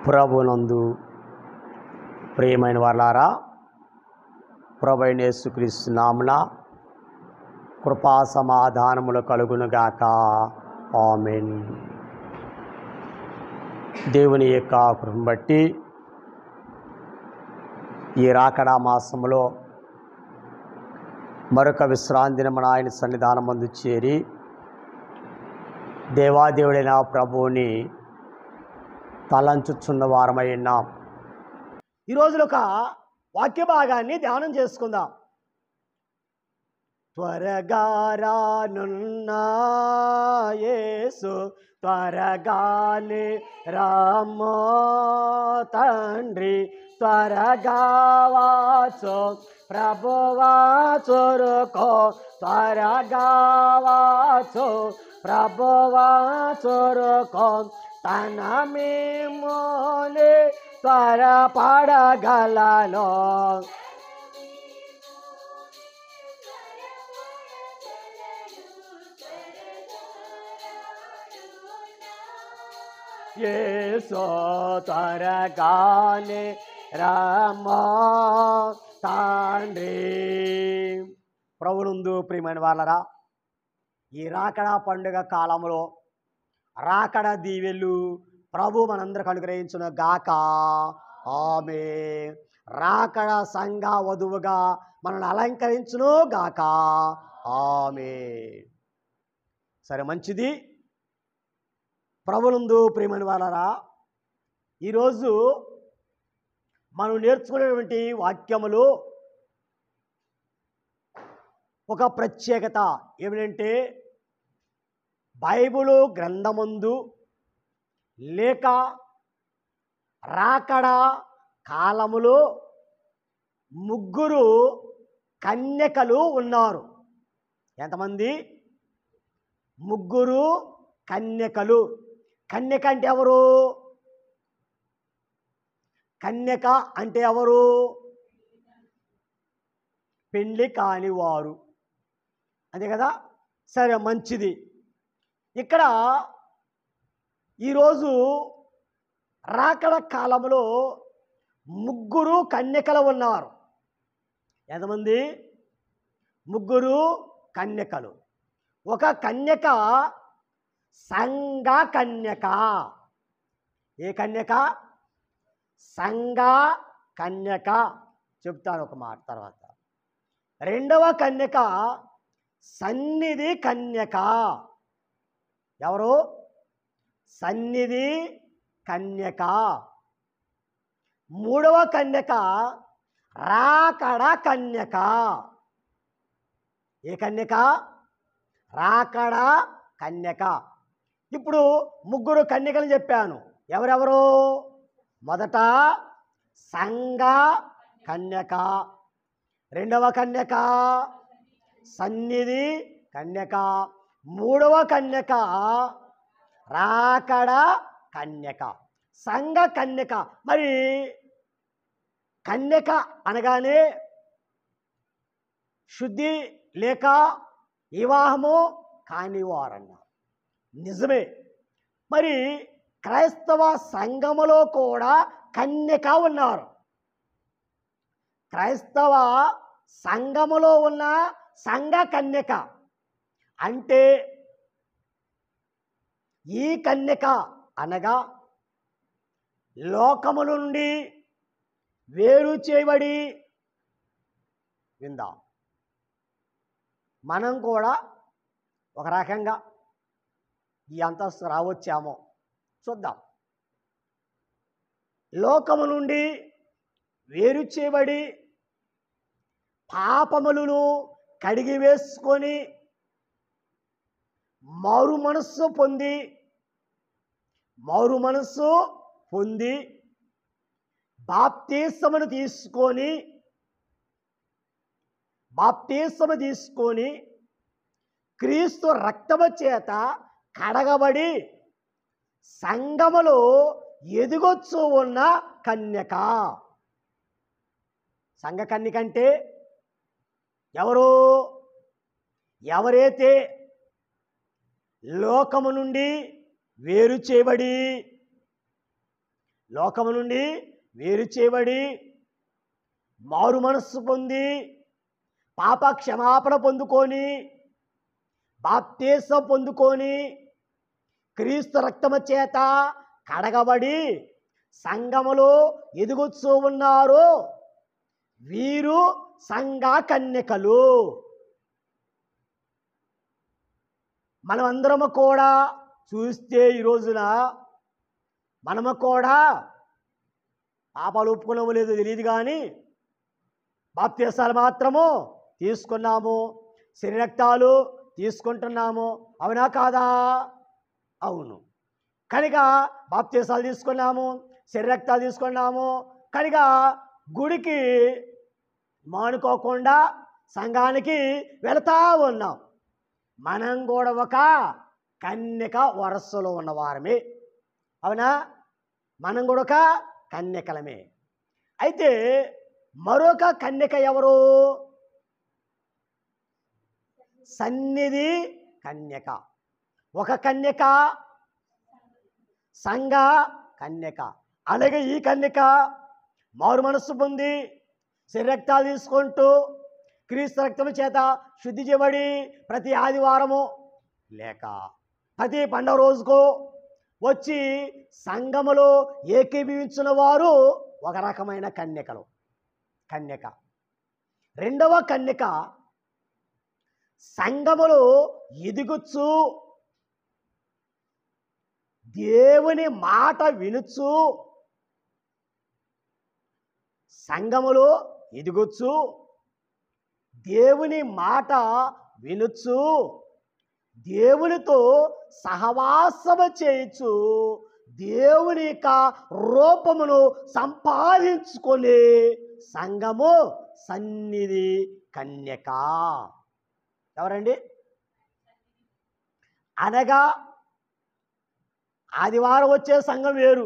ప్రభునందు ప్రియమైన వాళ్ళారా, ప్రభువైన యేసుక్రీస్తు నామమున కృపా సమాధానములు కలుగునుగాక. ఆమేన్. దేవుని యొక్క కృపను బట్టి ఈ రాకడా మాసములో మరొక విశ్రాంతి దినమున ఆయన సన్నిధానమందు చేరి దేవాదేవుడైన ప్రభువుని తలంచుచున్న వారమై ఉన్నాం. ఈ రోజులో ఒక వాక్య భాగాన్ని ధ్యానం చేసుకుందాం. త్వరగా రానున్న యేసు త్వరగానే రామో తండ్రి, త్వరగా వాచో ప్రభువా చురుకో, త్వరగా వాచో ప్రభువా చురుకో, తన మేమోనే త్వరపడగలలో. యేసు త్వరగానే రామో తండ్రి. ప్రభునందు ప్రియమైన వాళ్ళరా, ఈ రాకడా పండుగ కాలంలో రాకడ దీవెలు ప్రభు మనందరికి అనుగ్రహించును గాక. ఆమేన్. రాకడ సంఘ వధువుగా మనల్ని అలంకరించును గాక. ఆమేన్. సరే, మంచిది. ప్రభునందు ప్రియమైన వాళ్ళరా, ఈరోజు మనం నేర్చుకునేటువంటి వాక్యములు ఒక ప్రత్యేకత ఏమిటంటే, బైబిలు గ్రంథమందు లేక రాకడ కాలములో ముగ్గురు కన్యకలు ఉన్నారు. ఎంతమంది? ముగ్గురు కన్యకలు. కన్యక అంటే ఎవరు? కన్యక అంటే ఎవరు? పెళ్లి కానివారు, అంతే కదా. సరే, మంచిది. ఇక్కడ ఈరోజు రాకడ కాలంలో ముగ్గురు కన్యకలు ఉన్నారు. ఎంతమంది? ముగ్గురు కన్యకలు. ఒక కన్యక సంఘ కన్యక. ఏ కన్యక? సంఘ కన్యక. చెప్తాను ఒక మాట తర్వాత. రెండవ కన్యక సన్నిధి కన్యక. ఎవరు? సన్నిధి కన్యక. మూడవ కన్యక రాకడ కన్యక. ఏ కన్యక? రాకడ కన్యక. ఇప్పుడు ముగ్గురు కన్యకలు చెప్పాను. ఎవరెవరు? మొదట సంఘ కన్యక, రెండవ కన్యక సన్నిధి కన్యక, మూడవ కన్యక రాకడ కన్యక. సంఘ కన్యక. మరి కన్యక అనగానే శుద్ధి లేక వివాహము కానివారన్నారు. నిజమే. మరి క్రైస్తవ సంఘములో కూడా కన్యక ఉన్నారు. క్రైస్తవ సంఘములో ఉన్న సంఘ కన్యక అంటే, ఈ కన్యక అనగా లోకము నుండి వేరు చేయబడి, విందాం, మనం కూడా ఒక రకంగా ఈ అంతస్తు రావచ్చామో చూద్దాం. లోకము నుండి వేరు చేయబడి పాపములను కడిగి వేసుకొని మారు మనస్సు పొంది బాప్తిస్మము తీసుకొని క్రీస్తు రక్తము చేత కడగబడి సంఘములో ఎదుగొచ్చు ఉన్న కన్యక. సంఘ కన్యక అంటే ఎవరు? ఎవరైతే లోకము నుండి వేరు చేయబడి లోకము నుండి వేరు చేయబడి మారు మనస్సు పొంది పాప క్షమాపణ పొందుకొని బాప్తీసం పొందుకొని క్రీస్తు రక్తము చేత కడగబడి సంఘములో ఎదుగుతూ ఉన్నారు. వీరు సంఘ కన్యకలు. మనమందరము కూడా చూస్తే ఈ రోజున మనము కూడా పాపాలు ఒప్పుకున్నామో లేదో తెలియదు, కానీ బాప్తీసాలు మాత్రము తీసుకున్నాము, శరీరక్తాలు తీసుకుంటున్నాము. అవునా కాదా? అవును. కనుక బాప్తీసాలు తీసుకున్నాము, శరీరక్తాలు తీసుకున్నాము. కనుక గుడికి మానుకోకుండా సంఘానికి వెళతా ఉన్నాం. మనం కూడా ఒక కన్యక వరసలో ఉన్నవారమే. అవునా? మనం కూడా ఒక కన్యకలమే. అయితే మరొక కన్యక ఎవరు? సన్నిధి కన్యక. ఒక కన్యక సంఘ కన్యక. అలాగే ఈ కన్యక మారు మనస్సు పొంది శరీరక్తాలు తీసుకుంటూ క్రీస్తు రక్తము చేత శుద్ధి చేయబడి ప్రతి ఆదివారము లేక ప్రతి పండుగ రోజుకు వచ్చి సంఘములో ఏకీభవించిన వారు ఒక రకమైన కన్యక. రెండవ కన్యక సంఘములో ఎదుగుచు దేవుని మాట వినుచు, సంఘములో ఎదుగుచు దేవుని మాట వినుచు దేవునితో సహవాసము చేయుచు దేవుని యొక్క రూపమును సంపాదించుకునే సంఘము సన్నిధి కన్యక. ఎవరండి? అనగా ఆదివారం వచ్చే సంఘం వేరు,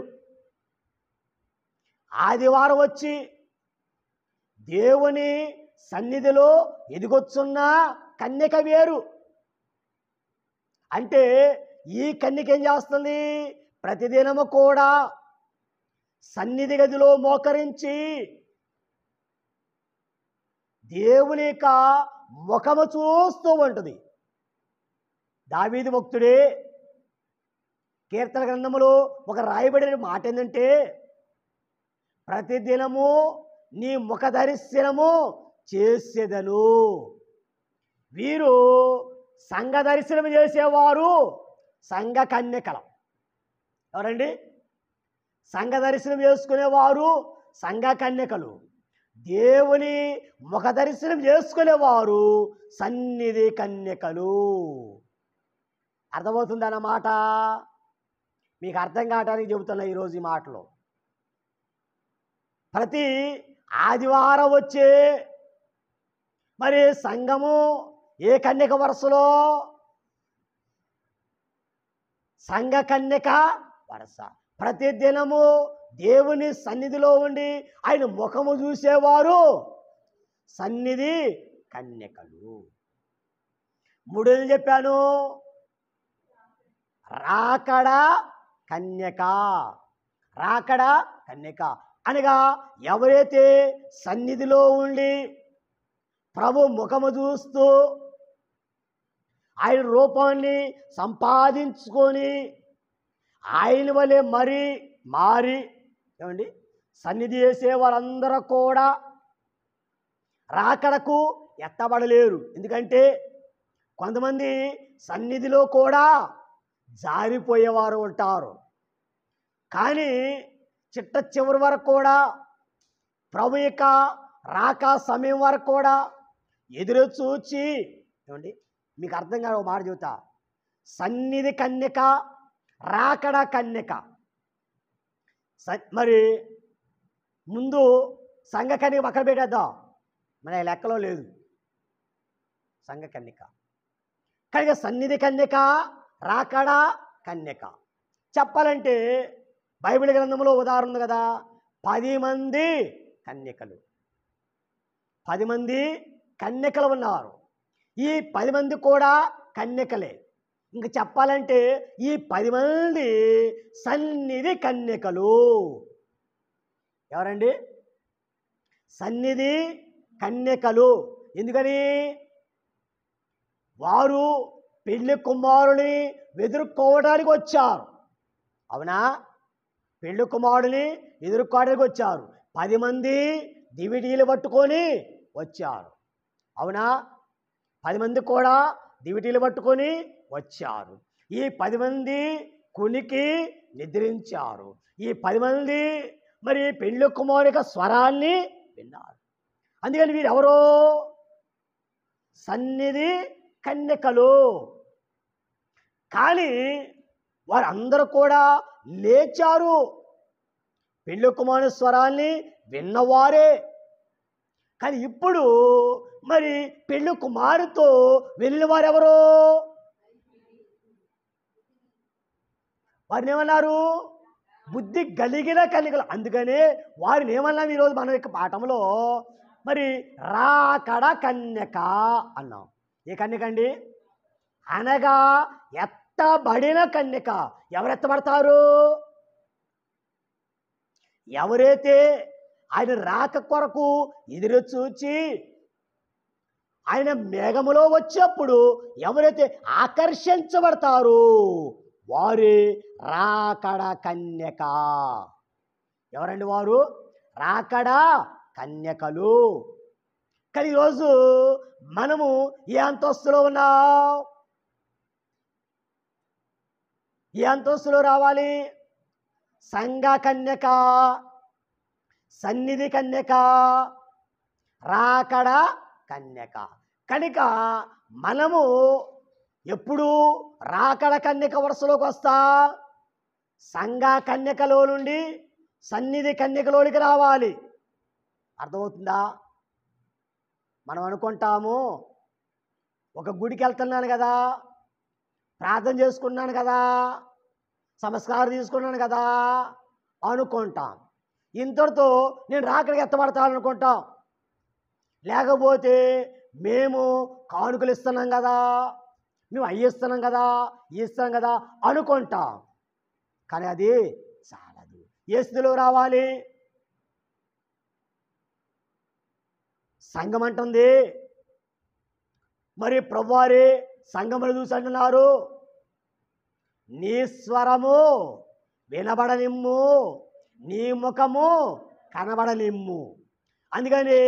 ఆదివారం వచ్చి దేవుని సన్నిధిలో ఎదిగొచ్చున్న కన్యక వేరు. అంటే ఈ కన్యక ఏం చేస్తుంది? ప్రతిదినము కూడా సన్నిధి గదిలో మోకరించి దేవుని యొక్క ముఖము చూస్తూ ఉంటుంది. దావీదు భక్తుడే కీర్తన గ్రంథములో ఒక రాయబడిన మాట ఏంటంటే, ప్రతిదినము నీ ముఖ దర్శనము చేసేదను. వీరు సంఘ దర్శనం చేసేవారు సంఘ కన్యకలు. ఎవరండి? సంఘ దర్శనం చేసుకునేవారు సంఘ కన్యకలు. దేవుని ముఖ దర్శనం చేసుకునేవారు సన్నిధి కన్యకలు. అర్థమవుతుందన్నమాట. మీకు అర్థం కావడానికి చెబుతున్నా ఈరోజు ఈ మాటలు. ప్రతి ఆదివారం వచ్చే మరి సంఘము ఏ కన్యక వరుసలో? సంఘ కన్యక వరుస. ప్రతి దినము దేవుని సన్నిధిలో ఉండి ఆయన ముఖము చూసేవారు సన్నిధి కన్యకలు. మూడేళ్ళు చెప్పాను. రాకడ కన్యక. రాకడ కన్యక అనగా ఎవరైతే సన్నిధిలో ఉండి ప్రభు ముఖము చూస్తూ ఆయన రూపాన్ని సంపాదించుకొని ఆయన వలె మారి ఏమండి సన్నిధి చేసే వారందరూ కూడా రాకడకు ఎత్తబడలేరు. ఎందుకంటే కొంతమంది సన్నిధిలో కూడా జారిపోయేవారు ఉంటారు. కానీ చిట్ట చివరి వరకు కూడా ప్రభు యొక్క రాక సమయం వరకు కూడా ఎదురు చూచి, ఏమండి మీకు అర్థం కాదు ఒక మాట చెబుతా. సన్నిధి కన్యక, రాకడ కన్యక. మరి ముందు సంఘ కన్యక పక్కన పెట్టేద్దాం, మన లెక్కలో లేదు సంఘ కన్యక. కనుక సన్నిధి కన్యక, రాకడ కన్యక. చెప్పాలంటే బైబిల్ గ్రంథంలో ఉదాహరణ ఉంది కదా, 10 మంది కన్యకలు. 10 మంది కన్యకలు ఉన్నారు. ఈ 10 మంది కూడా కన్యకలే. ఇంక చెప్పాలంటే ఈ 10 మంది సన్నిధి కన్యకలు. ఎవరండి? సన్నిధి కన్యకలు. ఎందుకని? వారు పెళ్లి కుమారుని ఎదుర్కోవడానికి వచ్చారు. అవునా? పెళ్లి కుమారుని ఎదుర్కోవడానికి వచ్చారు. 10 మంది దివిటీలు పట్టుకొని వచ్చారు. అవునా? 10 మంది కూడా దివిటీలు పట్టుకొని వచ్చారు. ఈ 10 మంది కునికి నిద్రించారు. ఈ 10 మంది మరి పెళ్లి కుమారు యొక్క స్వరాన్ని విన్నారు. అందుకని వీరెవరో సన్నిధి కన్యకలు. కానీ వారందరూ కూడా లేచారు. పెళ్లి కుమారుని స్వరాన్ని విన్నవారే. కానీ ఇప్పుడు మరి పెళ్లి కుమారుతో వెళ్ళిన వారెవరో? వారిని ఏమన్నారు? బుద్ధి కలిగిన కన్యకలు. అందుకనే వారిని ఏమన్నాం ఈరోజు మన యొక్క పాఠంలో? మరి రాకడ కన్యక అన్నాం. ఏ కన్యక అండి? అనగా ఎత్తబడిన కన్యక. ఎవరు ఎత్తబడతారు? ఎవరైతే ఆయన రాక కొరకు ఎదురు చూచి ఆయన మేఘములో వచ్చేప్పుడు ఎవరైతే ఆకర్షించబడతారో వారే రాకడ కన్యక. ఎవరండి వారు? రాకడ కన్యకలు. కానీ ఈరోజు మనము ఏ అంతస్తులో ఉన్నాం? ఏ అంతస్తులో రావాలి? సంఘ కన్యక, సన్నిధి కన్యక, రాకడ కన్యక. కనుక మనము ఎప్పుడు రాకడ కన్యక వరుసలోకి వస్తా? సంఘ కన్యకలో నుండి సన్నిధి కన్యకలోనికి రావాలి. అర్థమవుతుందా? మనం అనుకుంటాము, ఒక గుడికి వెళ్తున్నాను కదా, ప్రార్థన చేసుకున్నాను కదా, సంస్కారం తీసుకున్నాను కదా అనుకుంటాం. ఇంతటితో నేను రాకడికి ఎత్తబడతాను అనుకుంటాం. లేకపోతే మేము కానుకలు ఇస్తున్నాం కదా, మేము అయ్యిస్తున్నాం కదా, ఇస్తున్నాం కదా అనుకుంటాం. కానీ అది చాలదు. ఏ స్థితిలో రావాలి? సంఘం అంటుంది. మరి ప్రభువారే సంఘమును చూసి అంటున్నారు, నీ స్వరము వినబడనిమ్ము, నీ ముఖము కనబడనిమ్ము. అందుకని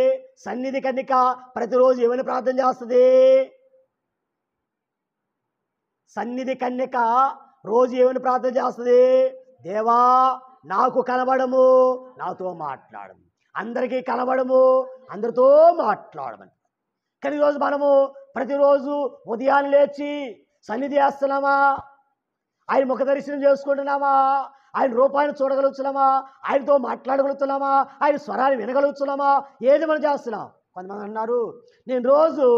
సన్నిధి కన్యక ప్రతిరోజు ఏమని ప్రార్థన చేస్తుంది? సన్నిధి కన్యక రోజు ఏమని ప్రార్థన చేస్తుంది? దేవా నాకు కనబడము, నాతో మాట్లాడము. అందరికీ కనబడము, అందరితో మాట్లాడమని. కానీ ఈరోజు మనము ప్రతిరోజు ఉదయాన్నే లేచి సన్నిధి చేస్తున్నామా? ఆయన ముఖ దర్శనం చేసుకుంటున్నామా? ఆయన రూపాన్ని చూడగలుగుతున్నామా? ఆయనతో మాట్లాడగలుగుతున్నామా? ఆయన స్వరాన్ని వినగలుగుతున్నామా? ఏది మనం చేస్తున్నాం? కొంతమంది అన్నారు, నేను రోజు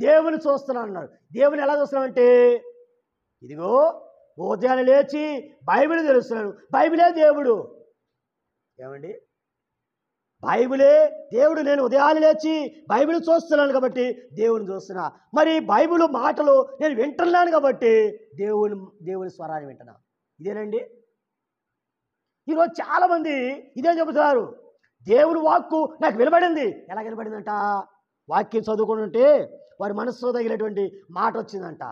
దేవుని చూస్తున్నాను అన్నారు. దేవుని ఎలా చూస్తున్నామంటే, ఇదిగో ఉదయాన్నే లేచి బైబిల్ తెలుస్తున్నాను, బైబిలే దేవుడు. ఏమండి? బైబిలే దేవుడు. నేను ఉదయాన్నే లేచి బైబిల్ చూస్తున్నాను కాబట్టి దేవుని చూస్తున్నా. మరి బైబిల్ మాటలు నేను వింటున్నాను కాబట్టి దేవుని స్వరాన్ని వింటున్నా. ఇదేనండి. ఈరోజు చాలామంది ఇదే చెబుతున్నారు, దేవుని వాక్కు నాకు వినబడింది. ఎలా వినబడిందంట? వాక్యం చదువుకుని ఉంటే వారి మనస్సులో తగినటువంటి మాట వచ్చిందంట.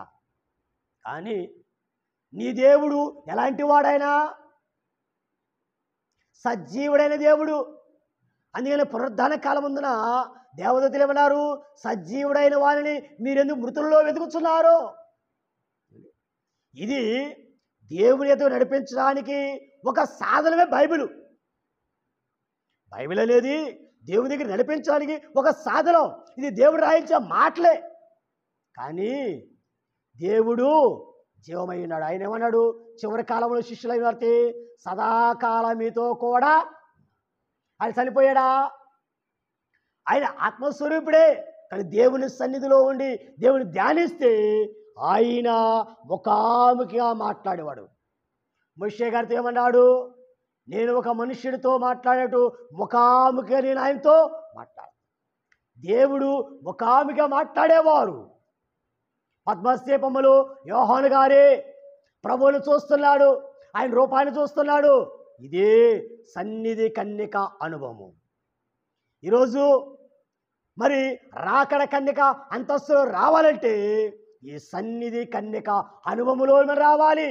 కానీ నీ దేవుడు ఎలాంటి వాడైనా సజీవుడైన దేవుడు. అందుకని పునరుద్ధాన కాలం ముందున దేవదూతలు ఏమన్నారు? సజీవుడైన వారిని మీరెందుకు మృతుల్లో వెతుకుతున్నారు? ఇది దేవుని ఎదుగు నడిపించడానికి ఒక సాధనమే బైబిల్. బైబిల్ అనేది దేవుని దగ్గర నడిపించడానికి ఒక సాధనం. ఇది దేవుడు రాయించే మాటలే. కానీ దేవుడు జీవమై ఉన్నాడు. ఆయన ఏమన్నాడు? చివరి కాలంలో శిష్యులైన వారికి సదాకాలం మీతో కూడా. ఆయన చనిపోయాడా? ఆయన ఆత్మస్వరూపుడే. కానీ దేవుని సన్నిధిలో ఉండి దేవుని ధ్యానిస్తే ఆయన ముఖాముఖిగా మాట్లాడేవాడు. మోషే గారితో ఏమన్నాడు? నేను ఒక మనుష్యుడితో మాట్లాడేట్టు ముఖాముఖిగా నేను ఆయనతో మాట్లాడు. దేవుడు ముఖాముఖిగా మాట్లాడేవారు. పద్మస్తీపములు యోహాను గారే ప్రభువును చూస్తున్నాడు, ఆయన రూపాన్ని చూస్తున్నాడు. ఇదే సన్నిధి కన్యక అనుభవము. ఈరోజు మరి రాకడ కన్యక అంతస్తులో రావాలంటే ఈ సన్నిధి కన్యక అనుభవములో మనం రావాలి.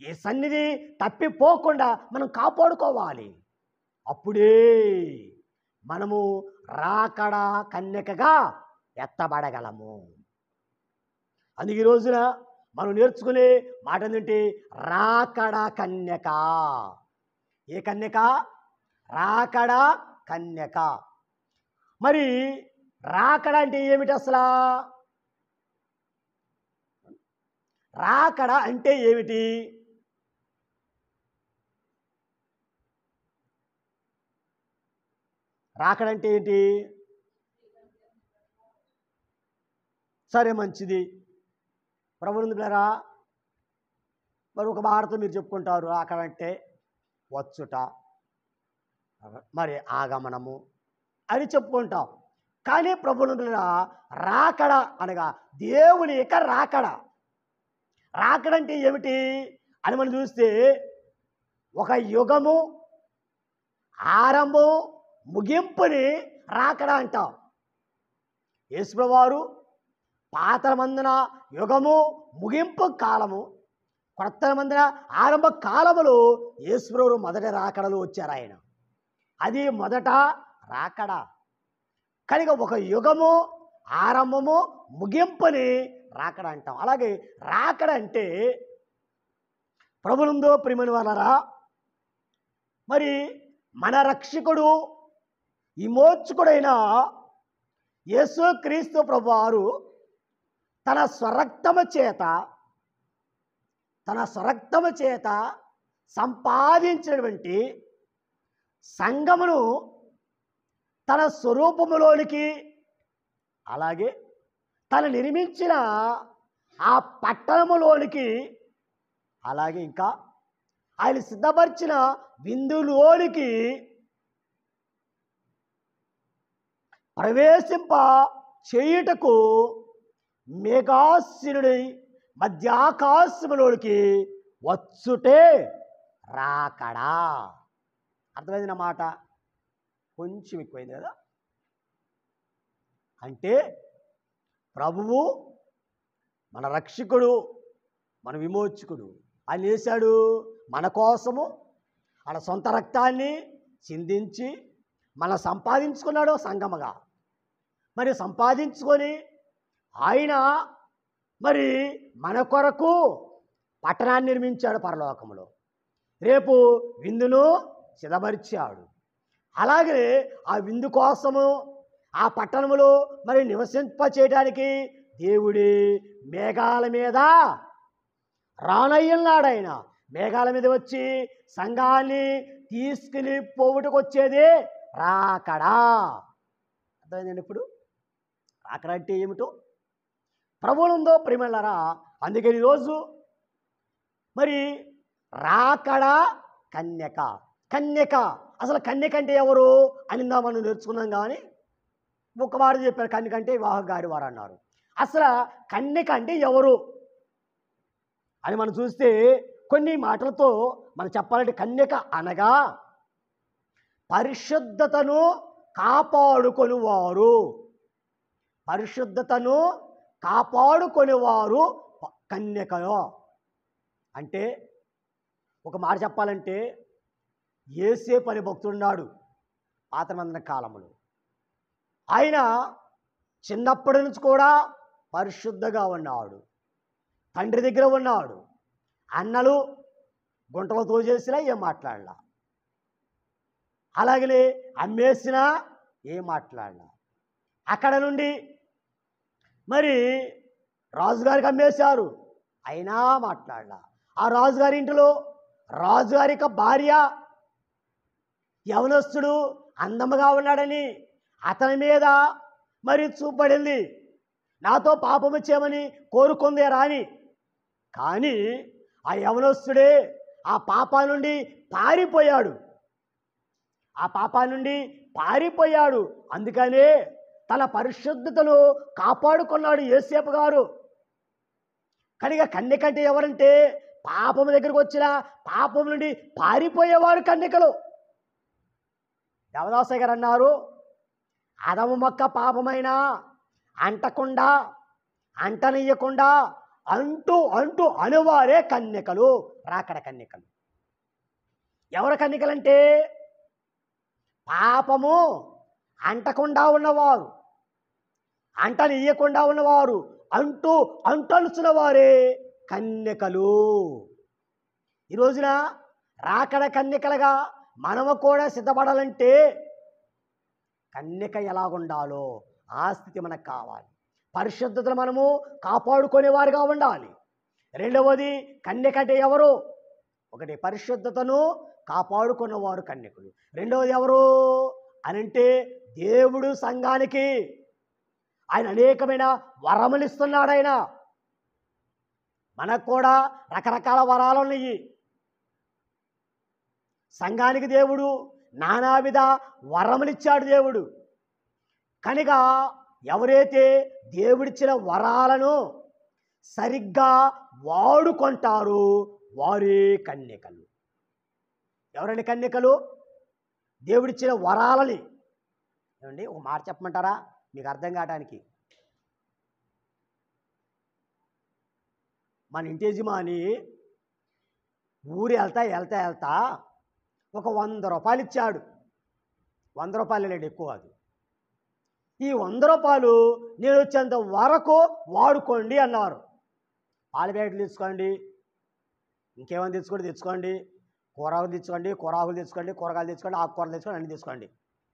ఈ సన్నిధి తప్పిపోకుండా మనం కాపాడుకోవాలి. అప్పుడే మనము రాకడ కన్యకగా ఎత్తబడగలము. అందుకే ఈ రోజున మనం నేర్చుకునే మాట ఏంటంటే రాకడ కన్యక. ఏ కన్యక? రాకడ కన్యక. మరి రాకడ అంటే ఏమిటి అసలు? రాకడ అంటే ఏమిటి? రాకడ అంటే ఏంటి? సరే, మంచిది. ప్రభువునందు ప్రియులారా, మరి ఒక మాటతో మీరు చెప్పుకుంటారు రాకడ అంటే వచ్చుట, మరి ఆగమనము అని చెప్పుకుంటాం. కానీ ప్రభువునందు ప్రియులారా, రాకడ అనగా దేవుని యొక్క రాకడ. రాకడ అంటే ఏమిటి అని మనం చూస్తే ఒక యుగము ఆరంభం ముగింపుని రాకడ అంటాం. యేసుప్రభువారు పాతమందున యుగము ముగింపు కాలము, కొత్త మందిన ఆరంభ కాలములో యేసుప్రభువు మొదటి రాకడలు వచ్చారు ఆయన. అది మొదట రాకడ. కనుక ఒక యుగము ఆరంభము ముగింపుని రాకడ అంటాం. అలాగే రాకడ అంటే ప్రభువునందు ప్రియమైన వారలారా, మరి మన రక్షకుడు విమోచకుడైన యేసుక్రీస్తు ప్రభువారు తన స్వరక్తము చేత సంపాదించినటువంటి సంఘమును తన స్వరూపములోనికి, అలాగే తను నిర్మించిన ఆ పట్టణములోనికి, అలాగే ఇంకా ఆయన సిద్ధపరిచిన విందులోనికి ప్రవేశింప చేయుటకు మేఘాసీనుడి మధ్యాకాశములోనికి వచ్చుటే రాకడా. అర్థమైంది నా మాట? కొంచెం ఎక్కువైంది కదా. అంటే ప్రభువు మన రక్షకుడు, మన విమోచకుడు. ఆయన చేశాడు మన కోసము ఆయన సొంత రక్తాన్ని చిందించి మన సంపాదించుకున్నాడు సంగమగా. మరి సంపాదించుకొని ఆయన మరి మన కొరకు పట్టణాన్ని నిర్మించాడు పరలోకములో. రేపు విందును సిద్ధపరిచాడు. అలాగే ఆ విందు కోసము ఆ పట్టణములో మరి నివసింప చేయడానికి దేవుడి మేఘాల మీద రానయ్యన్నాడు. ఆయన మేఘాల మీద వచ్చి సంఘాన్ని తీసుకుని పోవుటకు వచ్చేది రాకడా. అర్థమైందండి? ఇప్పుడు రాకడ అంటే ఏమిటో ప్రభువునందు ప్రియమైనలారా, అందుకని ఈరోజు మరి రాకడ కన్యక. కన్యక అసలు కన్యక అంటే ఎవరు అని మనం నేర్చుకున్నాం. కానీ ఒక మాట చెప్పారు, కన్యక అంటే వివాహ గారి వారు అన్నారు. అసలు కన్యక అంటే ఎవరు అని మనం చూస్తే కొన్ని మాటలతో మనం చెప్పాలంటే కన్యక అనగా పరిశుద్ధతను కాపాడుకొనివారు. పరిశుద్ధతను కాపాడుకొనివారు కన్యకలో. అంటే ఒక మాట చెప్పాలంటే యేసేపు అనే భక్తుడున్నాడు పాతమందిన కాలంలో. ఆయన చిన్నప్పటి నుంచి కూడా పరిశుద్ధంగా ఉన్నాడు. తండ్రి దగ్గర ఉన్నాడు. అన్నలు గుంటలో తోచేసినా ఏం మాట్లాడలా, అలాగనే అమ్మేసినా ఏం మాట్లాడలా. అక్కడ నుండి మరి రాజుగారికి అమ్మేశారు, అయినా మాట్లాడలా. ఆ రాజుగారి ఇంటిలో రాజుగారి యొక్క భార్య యవనస్తుడు అందముగా ఉన్నాడని అతని మీద మరి చూపడింది. నాతో పాపము చేయమని కోరుకుందే రాని. కానీ ఆ యవనస్తుడే ఆ పాపా నుండి పారిపోయాడు. అందుకనే తన పరిశుద్ధతను కాపాడుకున్నాడు యేసేపు గారు. కనుక కన్యక అంటే ఎవరంటే పాపము దగ్గరికి వచ్చిన పాపం నుండి పారిపోయేవారు కన్యకలు. దేవదాసయ్య గారు అన్నారు, అదము మొక్క పాపమైనా అంటకుండా అంటనియ్యకుండా అంటూ అంటూ అనువారే కన్యకలు, రాకడ కన్యకలు. ఎవరు కన్యకలంటే పాపము అంటకుండా ఉన్నవారు, అంటనియ్యకుండా ఉన్నవారు, అంటూ అంటలుచున్న వారే కన్యకలు. ఈ రోజున రాకడ కన్యకలుగా మనము కూడా సిద్ధపడాలంటే కన్యక ఎలాగుండాలో ఆ స్థితి మనకు కావాలి. పరిశుద్ధతను మనము కాపాడుకునేవారుగా ఉండాలి. రెండవది, కన్యక అంటే ఎవరు? ఒకటి పరిశుద్ధతను కాపాడుకున్నవారు కన్యకులు. రెండవది ఎవరు అనంటే దేవుడు సంఘానికి ఆయన అనేకమైన వరములు ఇస్తున్నాడు. ఆయన మనకు కూడా రకరకాల వరాలు ఉన్నాయి. సంఘానికి దేవుడు నానావిధ వరములు ఇచ్చాడు దేవుడు. కనుక ఎవరైతే దేవుడిచ్చిన వరాలను సరిగ్గా వాడుకుంటారో వారే కన్యకలు. ఎవరండి కన్యకలు? దేవుడిచ్చిన వరాలని. ఏమండి ఒక మాట చెప్పమంటారా మీకు అర్థం కావడానికి? మన ఇంటి యజమాని ఊరు వెళ్తా వెళ్తా వెళ్తా ఒక 100 రూపాయలు ఇచ్చాడు. 100 రూపాయలు లేడు, ఎక్కువ అది. ఈ 100 రూపాయలు నేను వచ్చేంత వరకు వాడుకోండి అన్నారు. పాల ప్యాకెట్లు తీసుకోండి, ఇంకేమైనా తెచ్చుకోండి, కూరగాయలు తెచ్చుకోండి, కూరగాయలు తెచ్చుకోండి, ఆకుకూరలు తెచ్చుకోండి, అన్నీ తీసుకోండి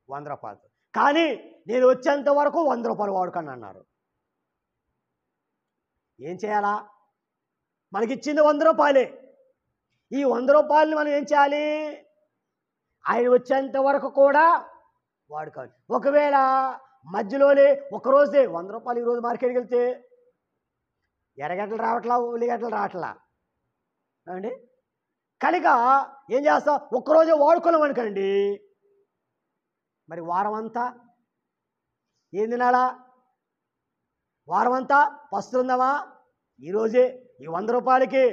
100 రూపాయలు. కానీ నేను వచ్చేంత వరకు 100 రూపాయలు వాడుకోండి అన్నారు. ఏం చేయాలా? మనకిచ్చింది 100 రూపాయలే. ఈ 100 రూపాయలని మనం ఏం చేయాలి? ఆయన వచ్చేంత వరకు కూడా వాడుకోవాలి. ఒకవేళ మధ్యలోనే ఒకరోజే 100 రూపాయలు ఈరోజు మార్కెట్కి వెళ్తే ఎర్రగడ్డలు రావట్లా, ఉల్లిగడ్డలు రావట్లా అండి. కనుక ఏం చేస్తాం? ఒక్కరోజే వాడుకోలేం అనుకోండి, మరి వారం అంతా ఏం తినాలా? వారం అంతా పస్తుందామా? ఈరోజే ఈ 100 రూపాయలకి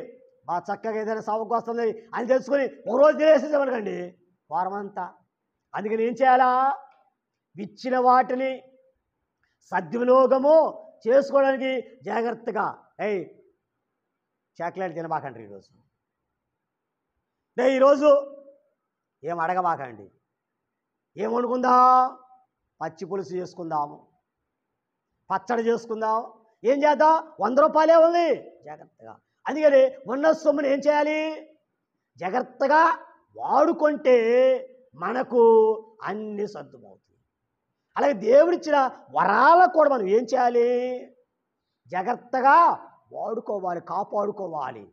బాగా చక్కగా ఏదైనా సాగుకు వస్తుంది అని తెలుసుకొని ఒకరోజు తినేసేసామనుకోండి వారం అంతా. అందుకని ఏం చేయాలా? ఇచ్చిన వాటిని సద్వినియోగము చేసుకోవడానికి జాగ్రత్తగా చాక్లెట్ తినబాకండి ఈరోజు. ఈరోజు ఏం అడగబాకండి. ఏం వండుకుందాం? పచ్చి పులుసు చేసుకుందాము, పచ్చడి చేసుకుందాం. ఏం చేద్దాం? 100 రూపాయలే ఉంది, జాగ్రత్తగా. అందుకని ఉన్న సొమ్ముని ఏం చేయాలి? జాగ్రత్తగా వాడుకుంటే మనకు అన్ని సర్దుమవుతుంది. అలాగే దేవుడిచ్చిన వరాలకు కూడా మనం ఏం చేయాలి? జాగ్రత్తగా వాడుకోవాలి, కాపాడుకోవాలి.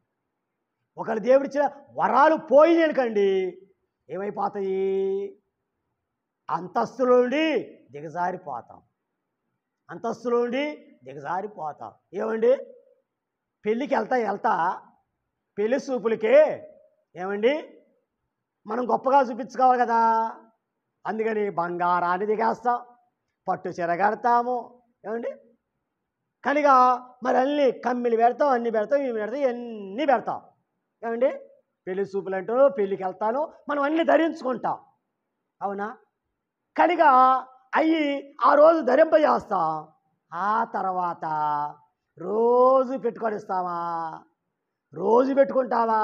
ఒకవేళ దేవుడిచ్చిన వరాలు పోయినకండి ఏమైపోతాయి? అంతస్తులో నుండి దిగజారిపోతాం. ఏమండి? పెళ్ళికి వెళ్తా పెళ్లి చూపులకే ఏమండి మనం గొప్పగా చూపించుకోవాలి కదా. అందుకని బంగారాన్ని దిగేస్తాం, పట్టు చీర కడతాము. ఏమండి? కనుక మరి అన్ని కమ్మిలు పెడతాం, అన్నీ పెడతాం, ఇవి పెడతాం, ఇవన్నీ పెడతాం. ఏమండి? పెళ్లి చూపులు అంటూ పెళ్ళికి వెళ్తాను మనం అన్నీ ధరించుకుంటాం, అవునా? కనుక అవి ఆ రోజు ధరింపజేస్తాం. ఆ తర్వాత రోజు పెట్టుకొనిస్తామా? రోజు పెట్టుకుంటావా?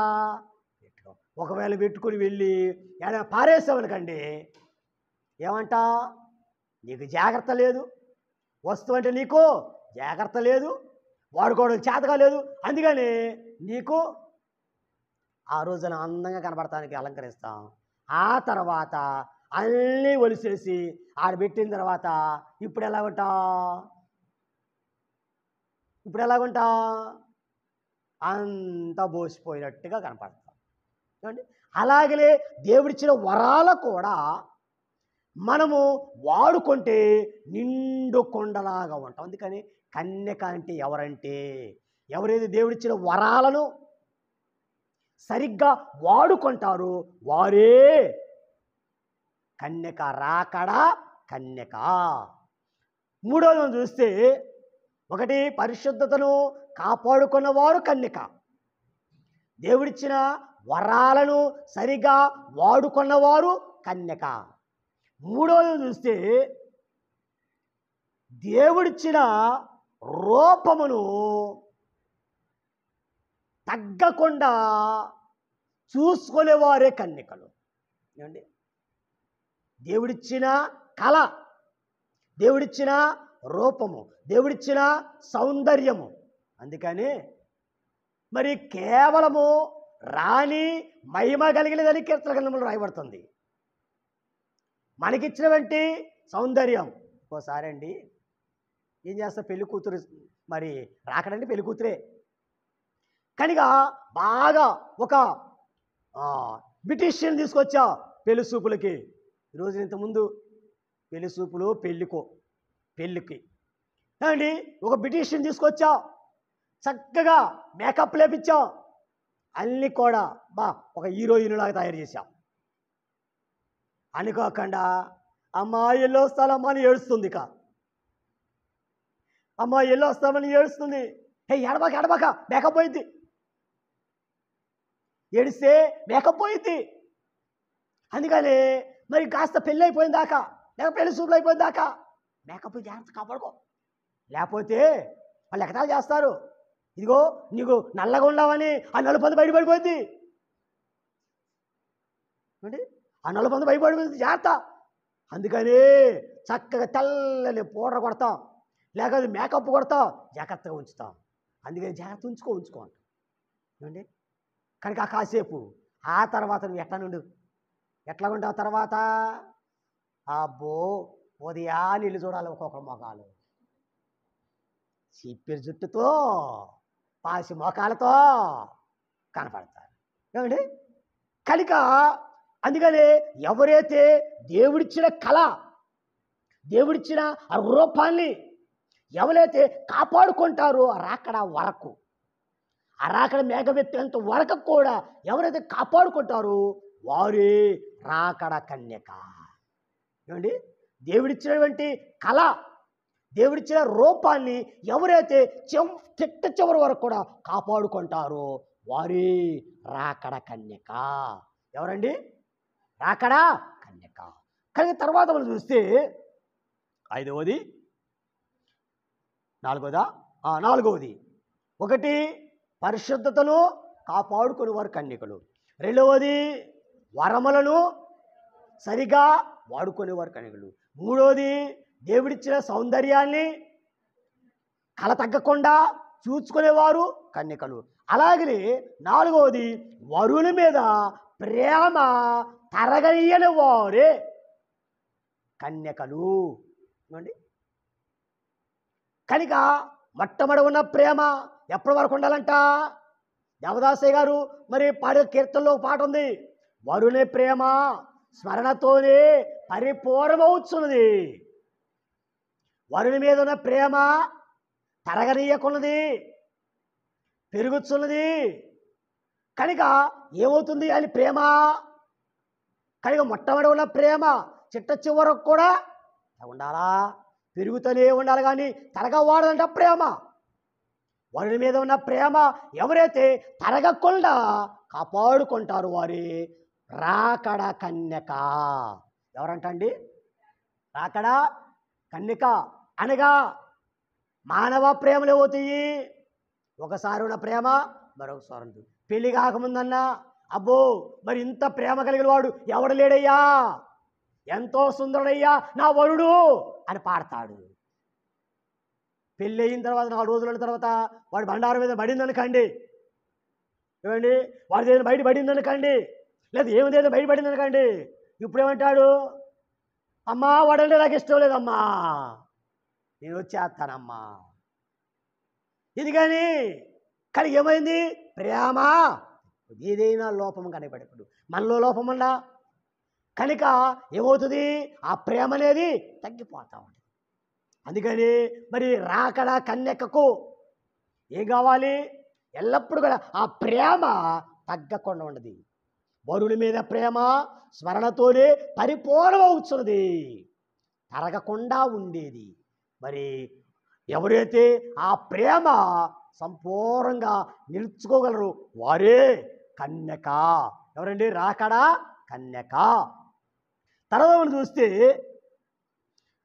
ఒకవేళ పెట్టుకుని వెళ్ళి ఏదైనా పారేసామనుకండి ఏమంటా? నీకు జాగ్రత్త లేదు, వస్తువు అంటే నీకు జాగ్రత్త లేదు, వాడుకోవడం చేతగా లేదు. అందుకని నీకు ఆ రోజున అందంగా కనబడటానికి అలంకరిస్తాం. ఆ తర్వాత అన్నీ ఒలిసేసి ఆడబెట్టిన తర్వాత ఇప్పుడు ఎలాగుంటా? అంతా బోసిపోయినట్టుగా కనపడతాం. చూడండి, అలాగనే దేవుడిచ్చిన వరాలు కూడా మనము వాడుకుంటే నిండు కొండలాగా ఉంటాం. అందుకని కన్యక అంటే ఎవరైతే దేవుడిచ్చిన వరాలను సరిగ్గా వాడుకుంటారో వారే కన్యక, రాకడ కన్యక. మూడోది మనం చూస్తే, ఒకటి పరిశుద్ధతను కాపాడుకున్నవారు కన్యక, దేవుడిచ్చిన వరాలను సరిగా వాడుకున్నవారు కన్యక. మూడవది చూస్తే దేవుడిచ్చిన రూపమును తగ్గకుండా చూసుకునేవారే కన్యకలు. ఏమండి, దేవుడిచ్చిన కళ, దేవుడిచ్చిన రూపము, దేవుడిచ్చిన సౌందర్యము. అందుకని మరి కేవలము రాణి మహిమ కలిగినదని కీర్తన గ్రంథంలో రాయబడుతుంది. మనకిచ్చినటువంటి సౌందర్యం ఓసారి అండి ఏం చేస్తా, పెళ్లి కూతురు మరి రాకడండి, పెళ్లి కూతురే కనుక బాగా ఒక బ్యూటీషియన్ తీసుకొచ్చా పెళ్లి చూపులకి. ఈరోజు ఇంతకుముందు పెళ్లి చూపులు పెళ్ళికి అండి ఒక బ్యూటీషియన్ తీసుకొచ్చా, చక్కగా మేకప్ లేపించాం, అన్నీ కూడా ఒక హీరోయిన్ లాగా తయారు చేశాం. అనుకోకుండా అమ్మా ఎల్లో వస్తానమ్మా అని ఏడుస్తుంది. అమ్మా ఎల్లో వస్తామని ఏడుస్తుంది. ఎడబాక మేకప్ పోయింది, ఏడిస్తే మేకప్ పోయింది. అందుకని మరి కాస్త పెళ్ళి అయిపోయింది దాకా, లేక పెళ్లి చూపులు అయిపోయింది దాకా మేకప్ జాగ్రత్త కాపాడుకో, లేకపోతే వాళ్ళు ఎకతాలు చేస్తారు. ఇదిగో నీకు నల్లగా ఉండవని ఆ నలుపంది బయటపడిపోయింది అంటే, ఆ నలుపంది బయటపడిపోయింది జాగ్రత్త. అందుకని చక్కగా తెల్లని పౌడర్ కొడతాం, లేకపోతే మేకప్ కొడతాం, జాగ్రత్తగా ఉంచుతాం. అందుకని జాగ్రత్త ఉంచుకో ఏమండి. కనుక కాసేపు ఆ తర్వాత నువ్వు ఎట్లా ఉంటావు తర్వాత? అబ్బో ఉదయాన్ని ఇల్లు చూడాలి, ఒక్కొక్కరు మొఖాలు చిప్పిరి జుట్టుతో పాసి మోకాలతో కనపడతారు ఏమండి. కనుక అందుకని ఎవరైతే దేవుడిచ్చిన కళ, దేవుడిచ్చిన ఆ రూపాన్ని ఎవరైతే కాపాడుకుంటారో రాకడ వరకు, ఆ రాకడ మేఘమెత్తేంత వరకు కూడా ఎవరైతే కాపాడుకుంటారో వారే రాకడ కన్యక. ఏమండి, దేవుడిచ్చినటువంటి కళ, దేవుడిచ్చిన రూపాన్ని ఎవరైతే చిట్ట చివరి వరకు కూడా కాపాడుకుంటారో వారే రాకడ కన్యక. ఎవరండి? రాకడ కన్యక. కానీ తర్వాత మనం చూస్తే నాలుగవది ఒకటి పరిశుద్ధతను కాపాడుకునే వారు కన్యకలు, రెండవది వరములను సరిగా వాడుకునేవారు కన్యకలు, మూడవది దేవుడిచ్చిన సౌందర్యాన్ని కళ తగ్గకుండా చూసుకునేవారు కన్యకలు, అలాగే నాలుగవది వరుని మీద ప్రేమ తరగని వారే కన్యకలు. కనుక మొట్టమొదటి ఉన్న ప్రేమ ఎప్పటి వరకు ఉండాలంట? దేవదాసయ్య గారు మరి పాడే కీర్తనలో పాట ఉంది, వరుని ప్రేమ స్మరణతోనే పరిపూర్ణమవుతున్నది. వరుని మీద ఉన్న ప్రేమ తరగనీయకున్నది, పెరుగుతున్నది. కనుక ఏమవుతుంది అని ప్రేమ? కనుక మొట్టమొదటి ఉన్న ప్రేమ చిట్ట చివరకు కూడా ఉండాలా, పెరుగుతూనే ఉండాలి, కానీ తరగవాడదంట ప్రేమ. వరుని మీద ఉన్న ప్రేమ ఎవరైతే తరగకుండా కాపాడుకుంటారు వారి రాకడ కన్యక. ఎవరంటండి? రాకడ కన్యక అనగా మానవ ప్రేమలు ఏమవుతాయి? ఒకసారి ఉన్న ప్రేమ మరొకసారి ఉంటుంది. పెళ్లి కాకముందన్నా అబ్బో మరి ఇంత ప్రేమ కలిగిన వాడు ఎవడు లేడయ్యా, ఎంతో సుందరుడయ్యా నా వరుడు అని పాడతాడు. పెళ్ళి అయిన తర్వాత 4 రోజుల తర్వాత వాడి బండారం మీద పడిందనకండి, ఏమండి, వాడి ఏదైనా బయట పడిందనకండి, లేదా ఏమిదేదో బయటపడిందనకండి, ఇప్పుడేమంటాడు? అమ్మా వాడంటే నాకు ఇష్టం లేదమ్మా, నేను వచ్చేస్తానమ్మా. ఇది కానీ ఏమైంది? ప్రేమ ఏదైనా లోపం కనపడప్పుడు మనలో లోపం ఉందా? కనుక ఏమవుతుంది? ఆ ప్రేమ అనేది తగ్గిపోతూ ఉంటుంది. అందుకని మరి రాకడ కన్యకకు ఏం కావాలి? ఎల్లప్పుడూ కూడా ఆ ప్రేమ తగ్గకుండా ఉండదు. వరుని మీద ప్రేమ స్మరణతోనే పరిపూర్ణమవుతున్నది, తరగకుండా ఉండేది. మరి ఎవరైతే ఆ ప్రేమ సంపూర్ణంగా నిలుచుకోగలరు వారే కన్యక. ఎవరండి? రాకడ కన్యక. తర్వాత మనం చూస్తే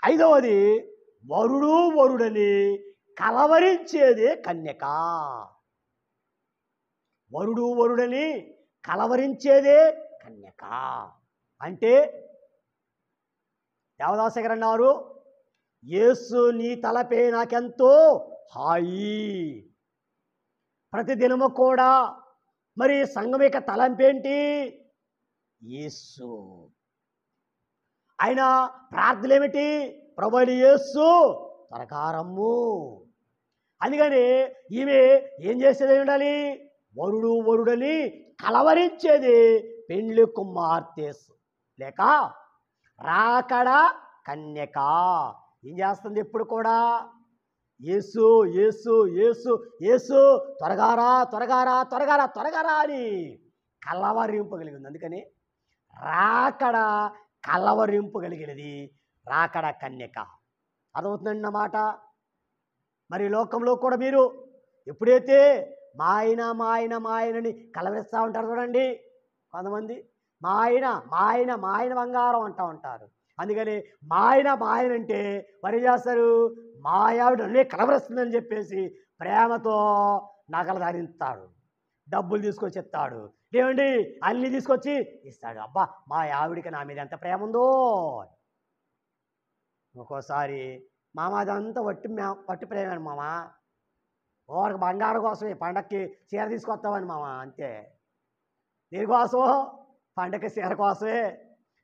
ఐదవది వరుడని కలవరించేదే కన్యక. వరుడని కలవరించేదే కన్యక. అంటే దేవదాస గారు అన్నారు, యేసు నీ తలపే నాకెంతో హాయి. ప్రతిదినము కూడా మరి సంఘం యొక్క తలంపేంటి? యేసు. ఆయన ప్రార్థన ఏమిటి? ప్రభువైన యేసు త్వరగా. అందుకని ఈమె ఏం చేసేది ఉండాలి? వరుడని కలవరించేది పెండ్లి కుమార్తె లేక రాకడ కన్యక. ఏం చేస్తుంది? ఎప్పుడు కూడా యేసు యేసు యేసు యేసు త్వరగా అని కలవరింపగలిగింది. అందుకని రాకడ కలవరింపగలిగినది రాకడ కన్యక. అదవుతుందండి అన్నమాట. మరి లోకంలో కూడా మీరు ఎప్పుడైతే మా ఆయనని కలవరిస్తూ ఉంటారు చూడండి, కొంతమంది మా ఆయన బంగారం అంటూ ఉంటారు. అందుకని మా ఆయన అంటే మరి చేస్తారు, మా ఆవిడ అన్నీ కలవరిస్తుందని చెప్పేసి ప్రేమతో నగలు ధరిస్తాడు, డబ్బులు తీసుకొచ్చి ఇస్తాడు, ఏమండి అన్నీ తీసుకొచ్చి ఇస్తాడు. అబ్బా మా ఆవిడికి నా మీద ఎంత ప్రేమ ఉందో. ఒక్కోసారి మామ అదంతా వట్టి ప్రేమ మామ, ఓరికి బంగారం కోసమే పండక్కి చీర తీసుకొస్తామని మామ, అంతే. దీనికోసం పండగకి చీర కోసమే,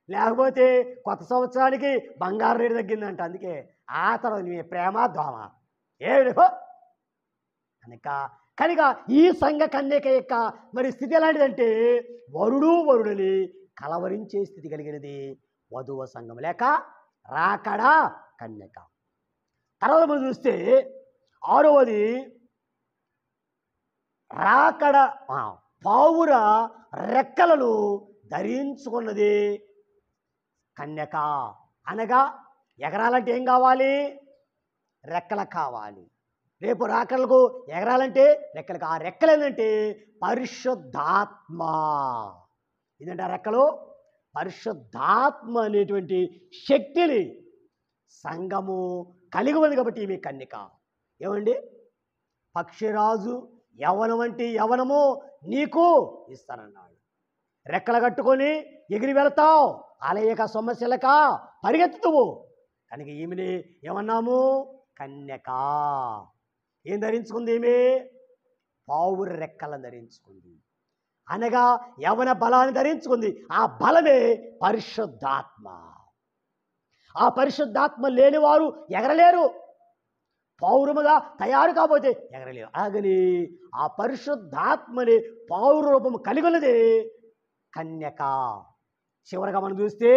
లేకపోతే కొత్త సంవత్సరానికి బంగారు రేటు తగ్గిందంట, అందుకే ఆ తర్వాత నీ ప్రేమ దోమ ఏమిటో కనుక ఈ సంఘ కన్యక యొక్క మరి స్థితి ఎలాంటిదంటే వరుడని కలవరించే స్థితి కలిగినది వధువ సంఘం లేక రాకడ కన్యక. తర్వాత మనం చూస్తే ఆరవది రాకడ పావుర రెక్కలను ధరించుకున్నది కన్యక. అనగా ఎగరాలంటే ఏం కావాలి? రెక్కలు కావాలి. రేపు రాకడలకు ఎగరాలంటే రెక్కలకు. ఆ రెక్కలు ఏంటంటే పరిశుద్ధాత్మ. ఏంటంటే ఆ రెక్కలు పరిశుద్ధాత్మ అనేటువంటి శక్తిని సంఘము కలిగి ఉంది కాబట్టి ఈమె కన్యక. ఏమండి? పక్షిరాజు యవనం అంటే యవనము నీకు ఇస్తానన్నాడు. రెక్కలు కట్టుకొని ఎగిరి వెళతావు, అలయక సొమ్మశిలక పరిగెత్తుతువు. కనుక ఈమెని ఏమన్నాము? కన్యక. ఏం ధరించుకుంది ఈమె? పావుర రెక్కలను ధరించుకుంది. అనగా యవన బలాన్ని ధరించుకుంది. ఆ బలమే పరిశుద్ధాత్మ. ఆ పరిశుద్ధాత్మ లేని వారు ఎగరలేరు, పౌరముగా తయారు కాకపోతే ఎగరలేరు. అలాగని ఆ పరిశుద్ధాత్మని పౌర రూపము కలిగి ఉన్నది కన్యక. చివరగా మనం చూస్తే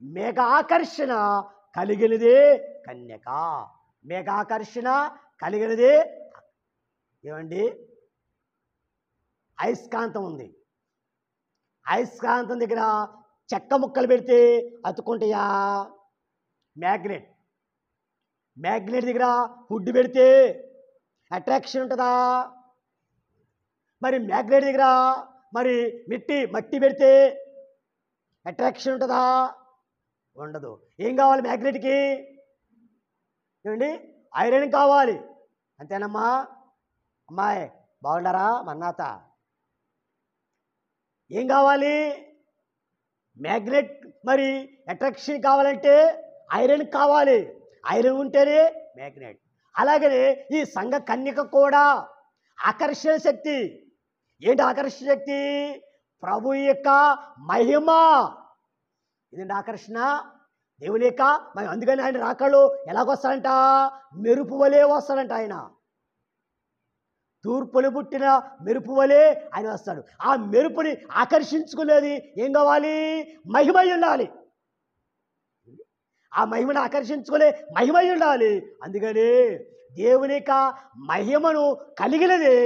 మేఘాకర్షణ కలిగినదే కన్యక. మేఘాకర్షణ కలిగినదే ఏమండి? అయస్కాంతం ఉంది. అయస్కాంతం దగ్గర చెక్క ముక్కలు పెడితే అతుక్కుంటాయా? మ్యాగ్నెట్ దగ్గర ఫుడ్ పెడితే అట్రాక్షన్ ఉంటుందా? మరి మ్యాగ్నెట్ దగ్గర మరి మట్టి పెడితే అట్రాక్షన్ ఉంటుందా? ఉండదు. ఏం కావాలి మ్యాగ్నెట్కి? ఏమండి? ఐరన్ కావాలి, అంతేనమ్మా. అమ్మాయి బాగుండారా? మన్నాత ఏం కావాలి? మ్యాగ్నెట్ మరి అట్రాక్షన్ కావాలంటే ఐరన్ కావాలి. ఐరన్ ఉంటేనే మ్యాగ్నెట్. అలాగనే ఈ సంఘ కన్యక కూడా ఆకర్షణ శక్తి. ఏంటి ఆకర్షణ శక్తి? ప్రభు యొక్క మహిమ. ఇదండి ఆకర్షణ, దేవుని యొక్క మరి. అందుకని ఆయన రాకళ్ళు ఎలాగొస్తాడంట? మెరుపు వలే వస్తాడంట. ఆయన తూర్పుని పుట్టిన మెరుపు వలే ఆయన వస్తాడు. ఆ మెరుపుని ఆకర్షించుకునేది ఏం కావాలి? మహిమై ఉండాలి. ఆ మహిమను ఆకర్షించుకునే మహిమై ఉండాలి. అందుకని దేవుని యొక్క మహిమను కలిగినదే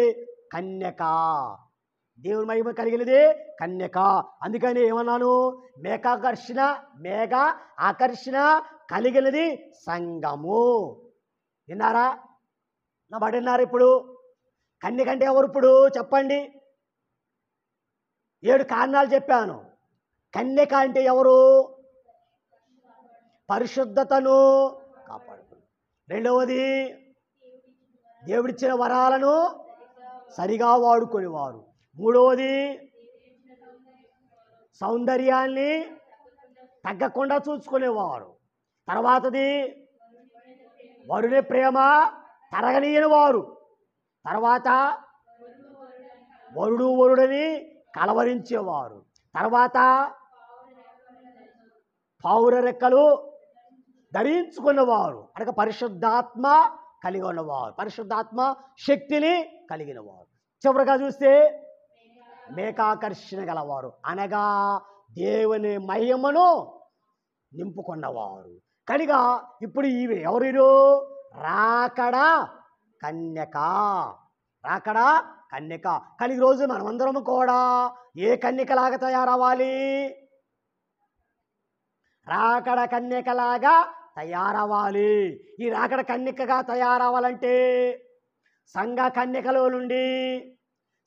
కన్యక. దేవుని మహిమ కలిగినదే కన్యక. అందుకని ఏమన్నాను? మేఘ ఆకర్షణ కలిగినది సంఘము. విన్నారా? నా బడిన్నారు ఇప్పుడు. కన్యక అంటే ఎవరు ఇప్పుడు చెప్పండి? 7 కారణాలు చెప్పాను. కన్యక అంటే ఎవరు? పరిశుద్ధతను కాపాడుతుంది. రెండవది దేవుడిచ్చిన వరాలను సరిగా వాడుకునేవారు. మూడవది సౌందర్యాన్ని తగ్గకుండా చూసుకునేవారు. తర్వాతది వరుని ప్రేమ తరగనీయని వారు. తర్వాత వరుడని కలవరించేవారు. తర్వాత పావుర రెక్కలు ధరించుకున్నవారు. అనగా పరిశుద్ధాత్మ కలిగి ఉన్నవారు, పరిశుద్ధాత్మ శక్తిని కలిగిన వారు. చివరిగా చూస్తే మేకాకర్షణ గలవారు, అనగా దేవుని మహిమను నింపుకున్నవారు. కనుక ఇప్పుడు ఇవి ఎవరు? రాకడ కన్యక, రాకడ కన్యక. కానీ ఈరోజు మనమందరం కూడా ఏ కన్యకలాగా తయారవ్వాలి? రాకడ కన్యకలాగా తయారవ్వాలి. ఈ రాకడ కన్యకగా తయారవ్వాలంటే సంఘ కన్యకలో నుండి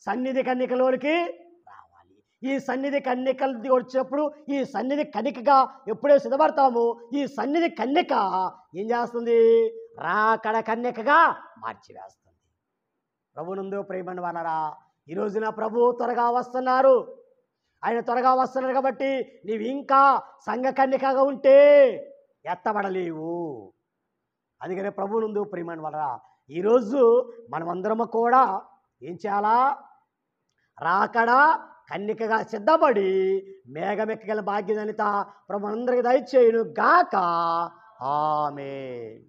సన్నిధి కన్యకలోనికి రావాలి. ఈ సన్నిధి కన్యకలు వచ్చినప్పుడు ఈ సన్నిధి కన్యకగా ఎప్పుడే సిద్ధపడతామో ఈ సన్నిధి కన్యక ఏం చేస్తుంది? రాకడ కన్యకగా మార్చివేస్తుంది. ప్రభునందు ప్రియమైన వారలారా, ఈ రోజున ప్రభు త్వరగా వస్తున్నారు. ఆయన త్వరగా వస్తున్నారు కాబట్టి నీవు ఇంకా సంఘ కన్యకగా ఉంటే ఎత్తబడలేవు. అందుకనే ప్రభునందు ప్రియమైన వారలారా, ఈరోజు మనమందరము కూడా ఏం చేయాలా? రాకడ కన్యకగా సిద్ధపడి మేఘమెక్కగల భాగ్యదనిత ప్రభు అందరికి దయచేయును గాక. ఆమేన్.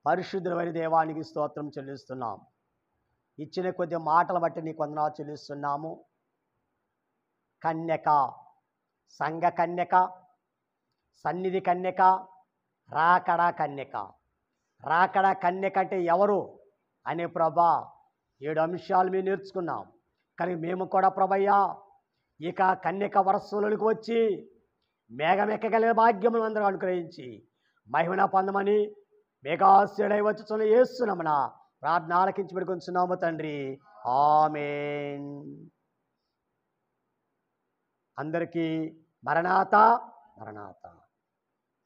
పరిశుద్ధుడైన దేవానికి స్తోత్రం చెల్లిస్తున్నాం. ఇచ్చిన కొద్ది మాటలు బట్టి నీకు వందనాలు చెల్లిస్తున్నాము. కన్యక, సంఘ కన్యక, సన్నిధి కన్యక, రాకడ కన్యక. రాకడ కన్యక అంటే ఎవరు అనే ప్రభా 7 అంశాలు మేము నేర్చుకున్నాం. కానీ మేము కూడా ప్రభయ్యా ఇక కన్యక వరసలోనికి వచ్చి మేఘమెక్కగలిగిన భాగ్యమును అందరూ అనుగ్రహించి మహిమన పొందమని మేఘాశ్రయుడై వచ్చుచున్న యేసునామమున ప్రార్థన ఆలకించి పెడుకొంచున్నాము తండ్రి. ఆమేన్. అందరికీ మరణాత మరణాత.